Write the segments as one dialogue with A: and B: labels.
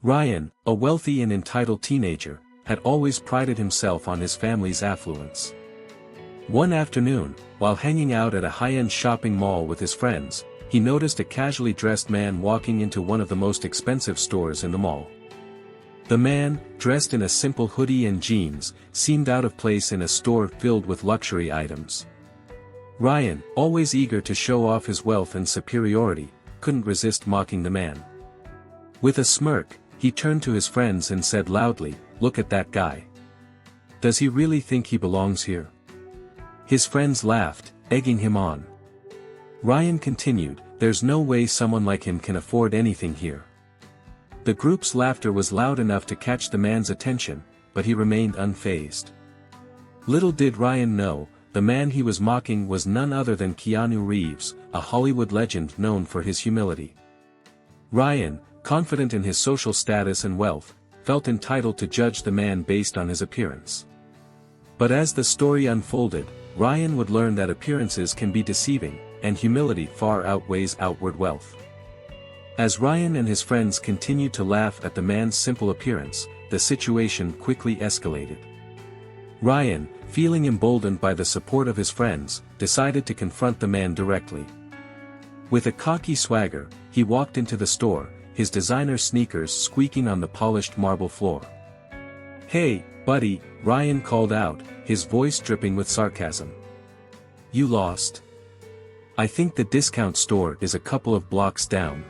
A: Ryan, a wealthy and entitled teenager, had always prided himself on his family's affluence. One afternoon, while hanging out at a high-end shopping mall with his friends, he noticed a casually dressed man walking into one of the most expensive stores in the mall. The man, dressed in a simple hoodie and jeans, seemed out of place in a store filled with luxury items. Ryan, always eager to show off his wealth and superiority, couldn't resist mocking the man. With a smirk, he turned to his friends and said loudly, "Look at that guy. Does he really think he belongs here?" His friends laughed, egging him on. Ryan continued, "There's no way someone like him can afford anything here." The group's laughter was loud enough to catch the man's attention, but he remained unfazed. Little did Ryan know, the man he was mocking was none other than Keanu Reeves, a Hollywood legend known for his humility. Ryan, confident in his social status and wealth, felt entitled to judge the man based on his appearance. But as the story unfolded, Ryan would learn that appearances can be deceiving, and humility far outweighs outward wealth. As Ryan and his friends continued to laugh at the man's simple appearance, the situation quickly escalated. Ryan, feeling emboldened by the support of his friends, decided to confront the man directly. With a cocky swagger, he walked into the store, his designer sneakers squeaking on the polished marble floor. "Hey, buddy," Ryan called out, his voice dripping with sarcasm. "You lost? I think the discount store is a couple of blocks down."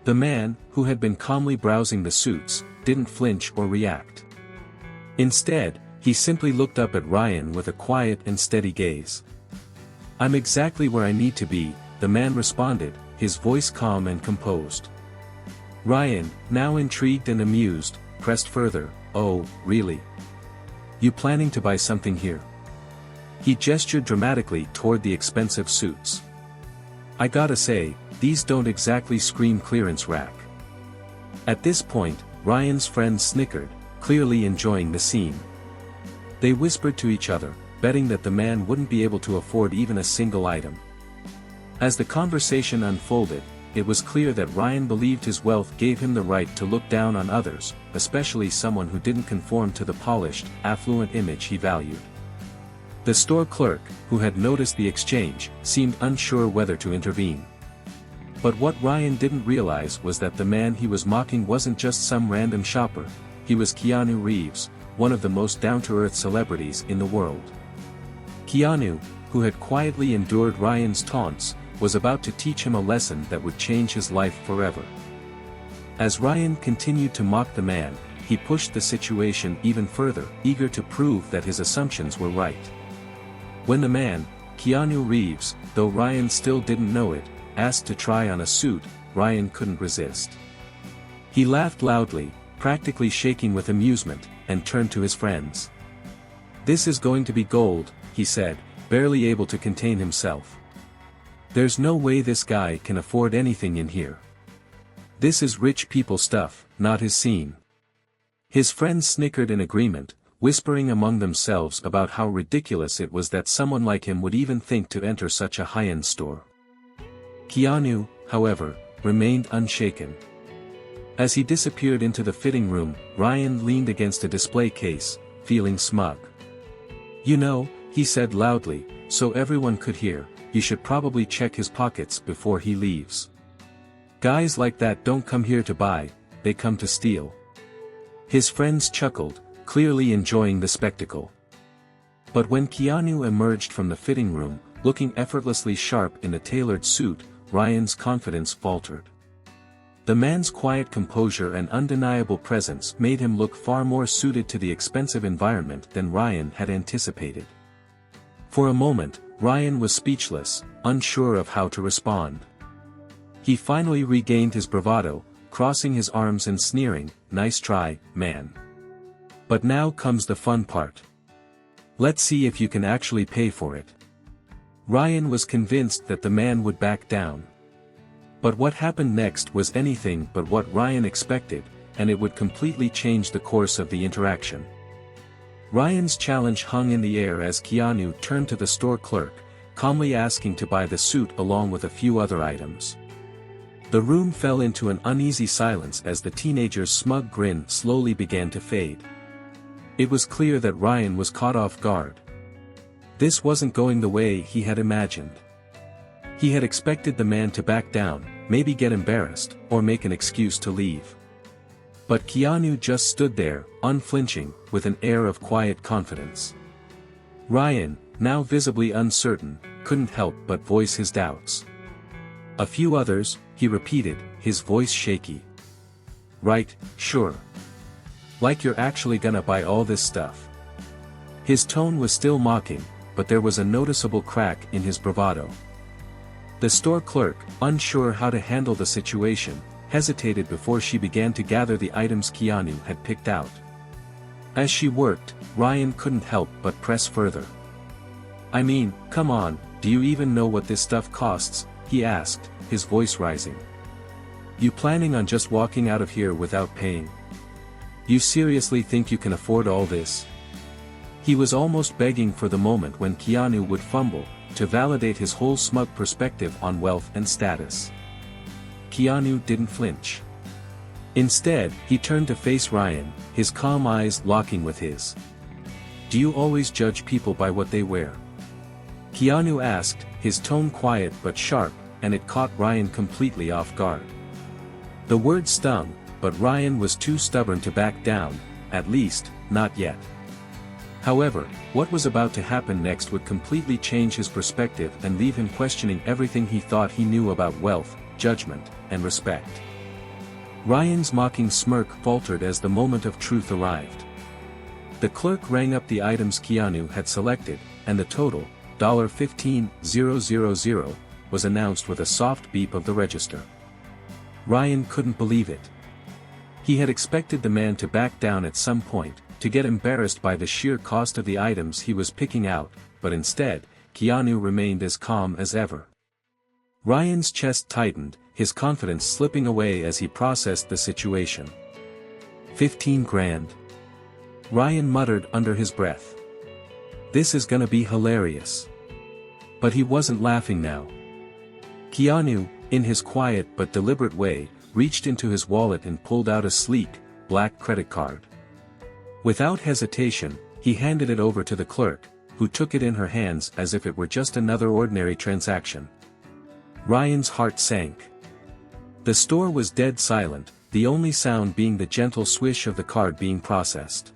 A: The man, who had been calmly browsing the suits, didn't flinch or react. Instead, he simply looked up at Ryan with a quiet and steady gaze. "I'm exactly where I need to be," the man responded, his voice calm and composed. Ryan, now intrigued and amused, pressed further, "Oh, really? You planning to buy something here?" He gestured dramatically toward the expensive suits. "I gotta say, these don't exactly scream clearance rack." At this point, Ryan's friends snickered, clearly enjoying the scene. They whispered to each other, betting that the man wouldn't be able to afford even a single item. As the conversation unfolded, it was clear that Ryan believed his wealth gave him the right to look down on others, especially someone who didn't conform to the polished, affluent image he valued. The store clerk, who had noticed the exchange, seemed unsure whether to intervene. But what Ryan didn't realize was that the man he was mocking wasn't just some random shopper, he was Keanu Reeves, one of the most down-to-earth celebrities in the world. Keanu, who had quietly endured Ryan's taunts, was about to teach him a lesson that would change his life forever. As Ryan continued to mock the man, he pushed the situation even further, eager to prove that his assumptions were right. When the man, Keanu Reeves, though Ryan still didn't know it, asked to try on a suit, Ryan couldn't resist. He laughed loudly, practically shaking with amusement, and turned to his friends. "This is going to be gold," he said, barely able to contain himself. "There's no way this guy can afford anything in here. This is rich people stuff, not his scene." His friends snickered in agreement, whispering among themselves about how ridiculous it was that someone like him would even think to enter such a high-end store. Keanu, however, remained unshaken. As he disappeared into the fitting room, Ryan leaned against a display case, feeling smug. "You know," he said loudly, so everyone could hear, "you should probably check his pockets before he leaves. Guys like that don't come here to buy, they come to steal." His friends chuckled, clearly enjoying the spectacle. But when Keanu emerged from the fitting room, looking effortlessly sharp in a tailored suit, Ryan's confidence faltered. The man's quiet composure and undeniable presence made him look far more suited to the expensive environment than Ryan had anticipated. For a moment, Ryan was speechless, unsure of how to respond. He finally regained his bravado, crossing his arms and sneering, "Nice try, man. But now comes the fun part. Let's see if you can actually pay for it." Ryan was convinced that the man would back down. But what happened next was anything but what Ryan expected, and it would completely change the course of the interaction. Ryan's challenge hung in the air as Keanu turned to the store clerk, calmly asking to buy the suit along with a few other items. The room fell into an uneasy silence as the teenager's smug grin slowly began to fade. It was clear that Ryan was caught off guard. This wasn't going the way he had imagined. He had expected the man to back down, maybe get embarrassed, or make an excuse to leave. But Keanu just stood there, unflinching, with an air of quiet confidence. Ryan, now visibly uncertain, couldn't help but voice his doubts. "A few others," he repeated, his voice shaky. "Right, sure. Like you're actually gonna buy all this stuff." His tone was still mocking, but there was a noticeable crack in his bravado. The store clerk, unsure how to handle the situation, hesitated before she began to gather the items Keanu had picked out. As she worked, Ryan couldn't help but press further. "I mean, come on, do you even know what this stuff costs?" he asked, his voice rising. "You planning on just walking out of here without paying? You seriously think you can afford all this?" He was almost begging for the moment when Keanu would fumble, to validate his whole smug perspective on wealth and status. Keanu didn't flinch. Instead, he turned to face Ryan, his calm eyes locking with his. "Do you always judge people by what they wear?" Keanu asked, his tone quiet but sharp, and it caught Ryan completely off guard. The word stung, but Ryan was too stubborn to back down, at least, not yet. However, what was about to happen next would completely change his perspective and leave him questioning everything he thought he knew about wealth, judgment, and respect. Ryan's mocking smirk faltered as the moment of truth arrived. The clerk rang up the items Keanu had selected, and the total, $15,000, was announced with a soft beep of the register. Ryan couldn't believe it. He had expected the man to back down at some point, to get embarrassed by the sheer cost of the items he was picking out, but instead, Keanu remained as calm as ever. Ryan's chest tightened, his confidence slipping away as he processed the situation. 15 grand. Ryan muttered under his breath. This is gonna be hilarious. But he wasn't laughing now. Keanu, in his quiet but deliberate way, reached into his wallet and pulled out a sleek, black credit card. Without hesitation, he handed it over to the clerk, who took it in her hands as if it were just another ordinary transaction. Ryan's heart sank. The store was dead silent, the only sound being the gentle swish of the card being processed.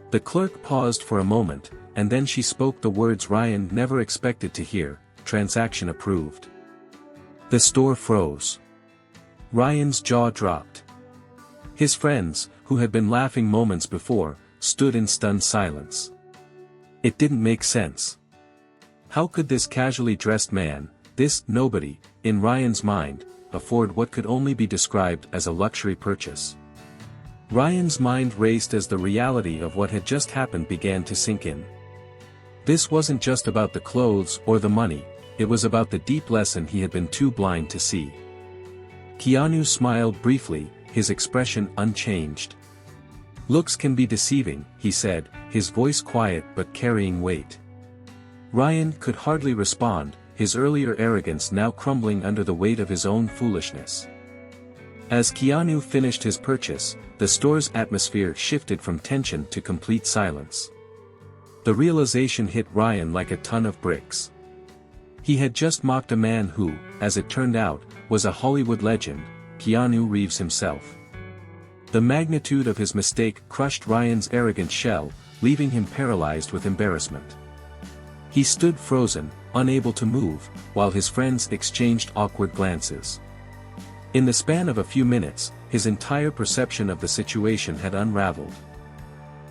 A: The clerk paused for a moment, and then she spoke the words Ryan never expected to hear, "Transaction approved." The store froze. Ryan's jaw dropped. His friends, who had been laughing moments before, stood in stunned silence. It didn't make sense. How could this casually dressed man, this nobody, in Ryan's mind, afford what could only be described as a luxury purchase? Ryan's mind raced as the reality of what had just happened began to sink in. This wasn't just about the clothes or the money, it was about the deep lesson he had been too blind to see. Keanu smiled briefly, his expression unchanged. "Looks can be deceiving," he said, his voice quiet but carrying weight. Ryan could hardly respond, his earlier arrogance now crumbling under the weight of his own foolishness. As Keanu finished his purchase, the store's atmosphere shifted from tension to complete silence. The realization hit Ryan like a ton of bricks. He had just mocked a man who, as it turned out, was a Hollywood legend, Keanu Reeves himself. The magnitude of his mistake crushed Ryan's arrogant shell, leaving him paralyzed with embarrassment. He stood frozen, unable to move, while his friends exchanged awkward glances. In the span of a few minutes, his entire perception of the situation had unraveled.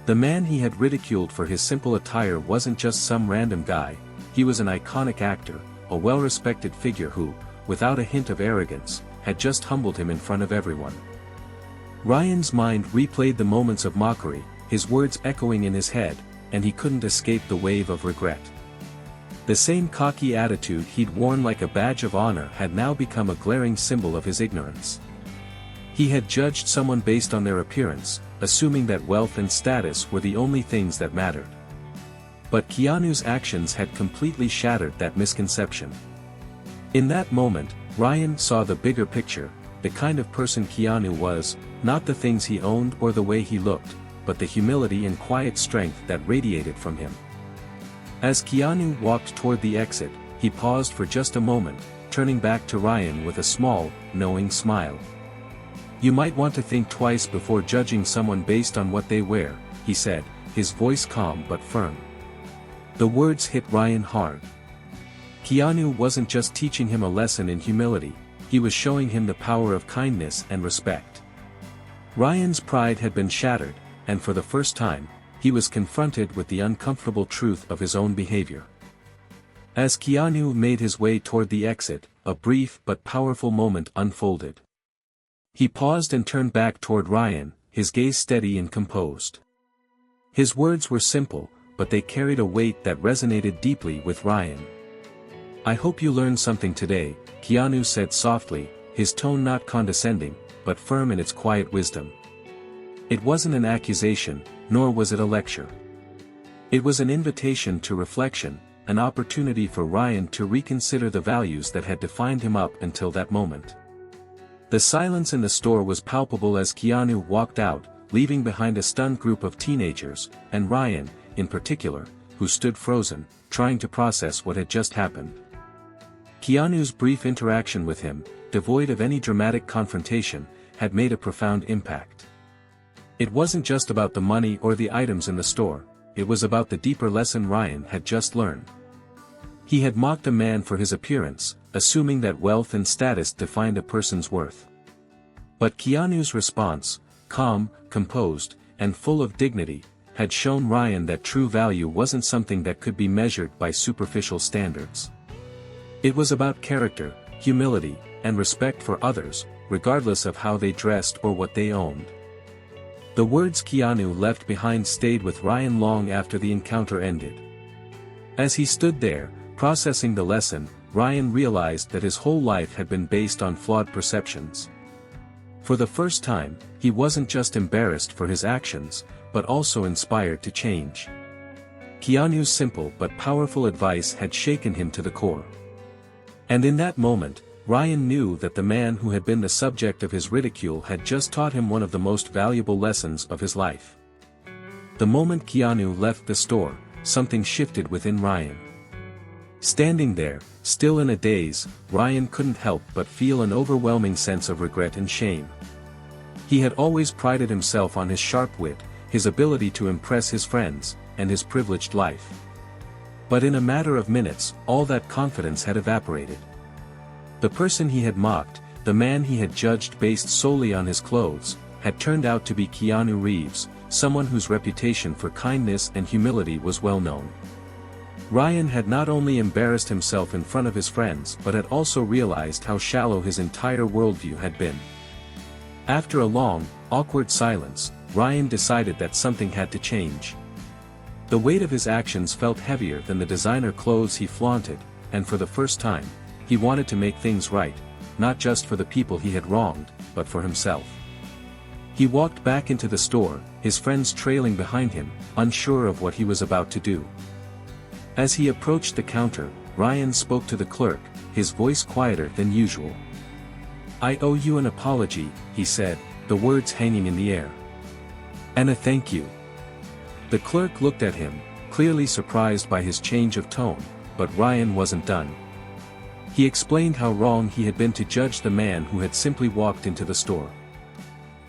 A: The man he had ridiculed for his simple attire wasn't just some random guy, he was an iconic actor, a well-respected figure who, without a hint of arrogance, had just humbled him in front of everyone. Ryan's mind replayed the moments of mockery, his words echoing in his head, and he couldn't escape the wave of regret. The same cocky attitude he'd worn like a badge of honor had now become a glaring symbol of his ignorance. He had judged someone based on their appearance, assuming that wealth and status were the only things that mattered. But Keanu's actions had completely shattered that misconception. In that moment, Ryan saw the bigger picture, the kind of person Keanu was, not the things he owned or the way he looked, but the humility and quiet strength that radiated from him. As Keanu walked toward the exit, he paused for just a moment, turning back to Ryan with a small, knowing smile. "You might want to think twice before judging someone based on what they wear," he said, his voice calm but firm. The words hit Ryan hard. Keanu wasn't just teaching him a lesson in humility, he was showing him the power of kindness and respect. Ryan's pride had been shattered, and for the first time, he was confronted with the uncomfortable truth of his own behavior. As Keanu made his way toward the exit, a brief but powerful moment unfolded. He paused and turned back toward Ryan, his gaze steady and composed. His words were simple, but they carried a weight that resonated deeply with Ryan. "I hope you learned something today," Keanu said softly, his tone not condescending, but firm in its quiet wisdom. It wasn't an accusation, nor was it a lecture. It was an invitation to reflection, an opportunity for Ryan to reconsider the values that had defined him up until that moment. The silence in the store was palpable as Keanu walked out, leaving behind a stunned group of teenagers, and Ryan, in particular, who stood frozen, trying to process what had just happened. Keanu's brief interaction with him, devoid of any dramatic confrontation, had made a profound impact. It wasn't just about the money or the items in the store, it was about the deeper lesson Ryan had just learned. He had mocked a man for his appearance, assuming that wealth and status defined a person's worth. But Keanu's response, calm, composed, and full of dignity, had shown Ryan that true value wasn't something that could be measured by superficial standards. It was about character, humility, and respect for others, regardless of how they dressed or what they owned. The words Keanu left behind stayed with Ryan long after the encounter ended. As he stood there, processing the lesson, Ryan realized that his whole life had been based on flawed perceptions. For the first time, he wasn't just embarrassed for his actions, but also inspired to change. Keanu's simple but powerful advice had shaken him to the core. And in that moment, Ryan knew that the man who had been the subject of his ridicule had just taught him one of the most valuable lessons of his life. The moment Keanu left the store, something shifted within Ryan. Standing there, still in a daze, Ryan couldn't help but feel an overwhelming sense of regret and shame. He had always prided himself on his sharp wit, his ability to impress his friends, and his privileged life. But in a matter of minutes, all that confidence had evaporated. The person he had mocked, the man he had judged based solely on his clothes, had turned out to be Keanu Reeves, someone whose reputation for kindness and humility was well known. Ryan had not only embarrassed himself in front of his friends but had also realized how shallow his entire worldview had been. After a long, awkward silence, Ryan decided that something had to change. The weight of his actions felt heavier than the designer clothes he flaunted, and for the first time, he wanted to make things right, not just for the people he had wronged, but for himself. He walked back into the store, his friends trailing behind him, unsure of what he was about to do. As he approached the counter, Ryan spoke to the clerk, his voice quieter than usual. "I owe you an apology," he said, the words hanging in the air. "And a thank you." The clerk looked at him, clearly surprised by his change of tone, but Ryan wasn't done. He explained how wrong he had been to judge the man who had simply walked into the store.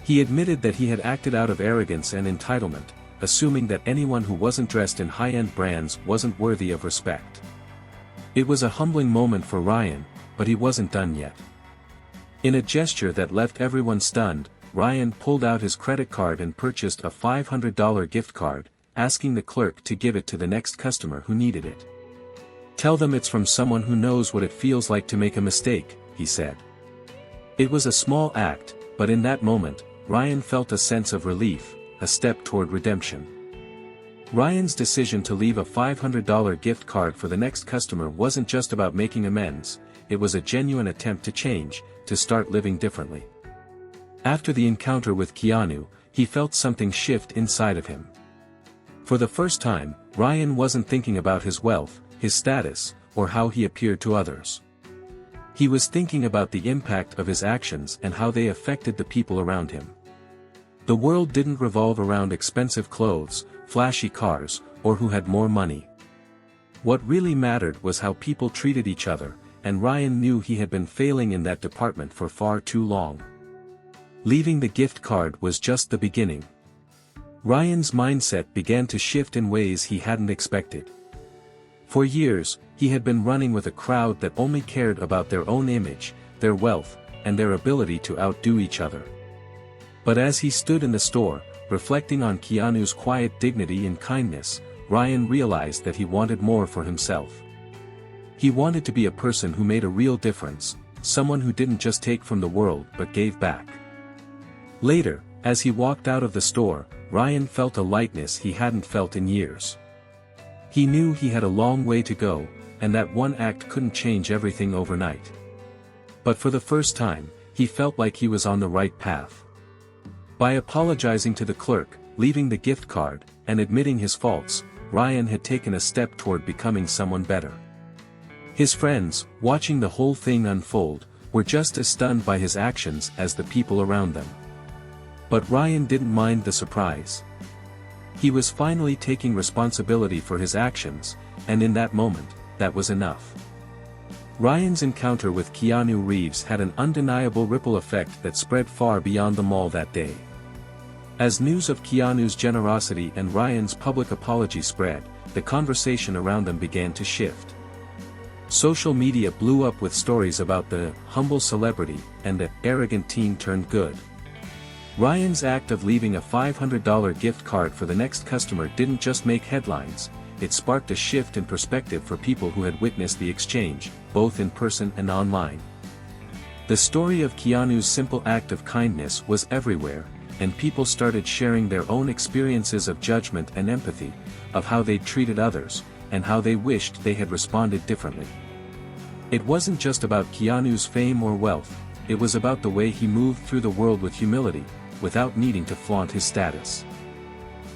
A: He admitted that he had acted out of arrogance and entitlement, assuming that anyone who wasn't dressed in high-end brands wasn't worthy of respect. It was a humbling moment for Ryan, but he wasn't done yet. In a gesture that left everyone stunned, Ryan pulled out his credit card and purchased a $500 gift card, asking the clerk to give it to the next customer who needed it. "Tell them it's from someone who knows what it feels like to make a mistake," he said. It was a small act, but in that moment, Ryan felt a sense of relief, a step toward redemption. Ryan's decision to leave a $500 gift card for the next customer wasn't just about making amends, it was a genuine attempt to change, to start living differently. After the encounter with Keanu, he felt something shift inside of him. For the first time, Ryan wasn't thinking about his wealth, his status, or how he appeared to others. He was thinking about the impact of his actions and how they affected the people around him. The world didn't revolve around expensive clothes, flashy cars, or who had more money. What really mattered was how people treated each other, and Ryan knew he had been failing in that department for far too long. Leaving the gift card was just the beginning. Ryan's mindset began to shift in ways he hadn't expected. For years, he had been running with a crowd that only cared about their own image, their wealth, and their ability to outdo each other. But as he stood in the store, reflecting on Keanu's quiet dignity and kindness, Ryan realized that he wanted more for himself. He wanted to be a person who made a real difference, someone who didn't just take from the world but gave back. Later, as he walked out of the store, Ryan felt a lightness he hadn't felt in years. He knew he had a long way to go, and that one act couldn't change everything overnight. But for the first time, he felt like he was on the right path. By apologizing to the clerk, leaving the gift card, and admitting his faults, Ryan had taken a step toward becoming someone better. His friends, watching the whole thing unfold, were just as stunned by his actions as the people around them. But Ryan didn't mind the surprise. He was finally taking responsibility for his actions, and in that moment, that was enough. Ryan's encounter with Keanu Reeves had an undeniable ripple effect that spread far beyond the mall that day. As news of Keanu's generosity and Ryan's public apology spread, the conversation around them began to shift. Social media blew up with stories about the humble celebrity and the arrogant teen turned good. Ryan's act of leaving a $500 gift card for the next customer didn't just make headlines, it sparked a shift in perspective for people who had witnessed the exchange, both in person and online. The story of Keanu's simple act of kindness was everywhere, and people started sharing their own experiences of judgment and empathy, of how they'd treated others, and how they wished they had responded differently. It wasn't just about Keanu's fame or wealth, it was about the way he moved through the world with humility, without needing to flaunt his status.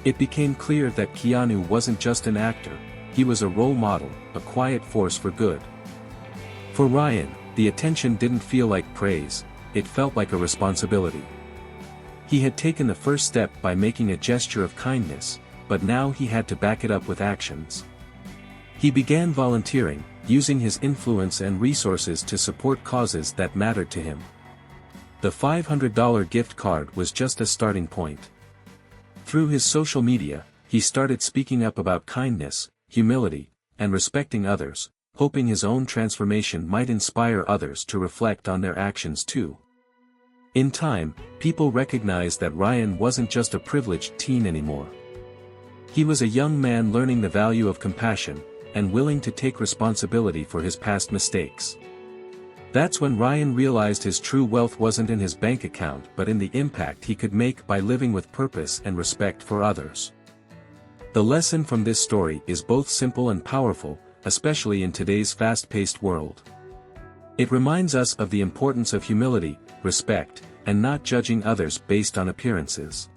A: It became clear that Keanu wasn't just an actor, he was a role model, a quiet force for good. For Ryan, the attention didn't feel like praise, it felt like a responsibility. He had taken the first step by making a gesture of kindness, but now he had to back it up with actions. He began volunteering, using his influence and resources to support causes that mattered to him. The $500 gift card was just a starting point. Through his social media, he started speaking up about kindness, humility, and respecting others, hoping his own transformation might inspire others to reflect on their actions too. In time, people recognized that Ryan wasn't just a privileged teen anymore. He was a young man learning the value of compassion, and willing to take responsibility for his past mistakes. That's when Ryan realized his true wealth wasn't in his bank account but in the impact he could make by living with purpose and respect for others. The lesson from this story is both simple and powerful, especially in today's fast-paced world. It reminds us of the importance of humility, respect, and not judging others based on appearances.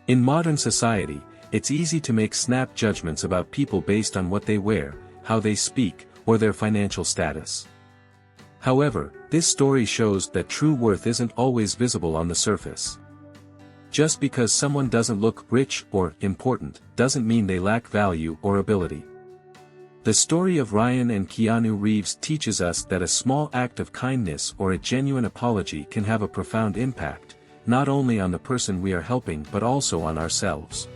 A: In modern society, it's easy to make snap judgments about people based on what they wear, how they speak, or their financial status. However, this story shows that true worth isn't always visible on the surface. Just because someone doesn't look rich or important, doesn't mean they lack value or ability. The story of Ryan and Keanu Reeves teaches us that a small act of kindness or a genuine apology can have a profound impact, not only on the person we are helping but also on ourselves.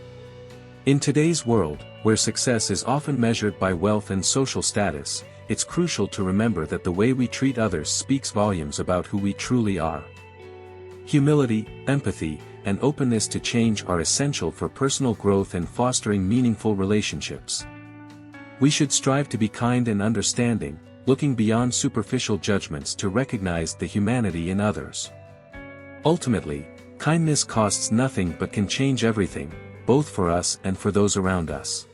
A: In today's world, where success is often measured by wealth and social status, it's crucial to remember that the way we treat others speaks volumes about who we truly are. Humility, empathy, and openness to change are essential for personal growth and fostering meaningful relationships. We should strive to be kind and understanding, looking beyond superficial judgments to recognize the humanity in others. Ultimately, kindness costs nothing but can change everything, both for us and for those around us.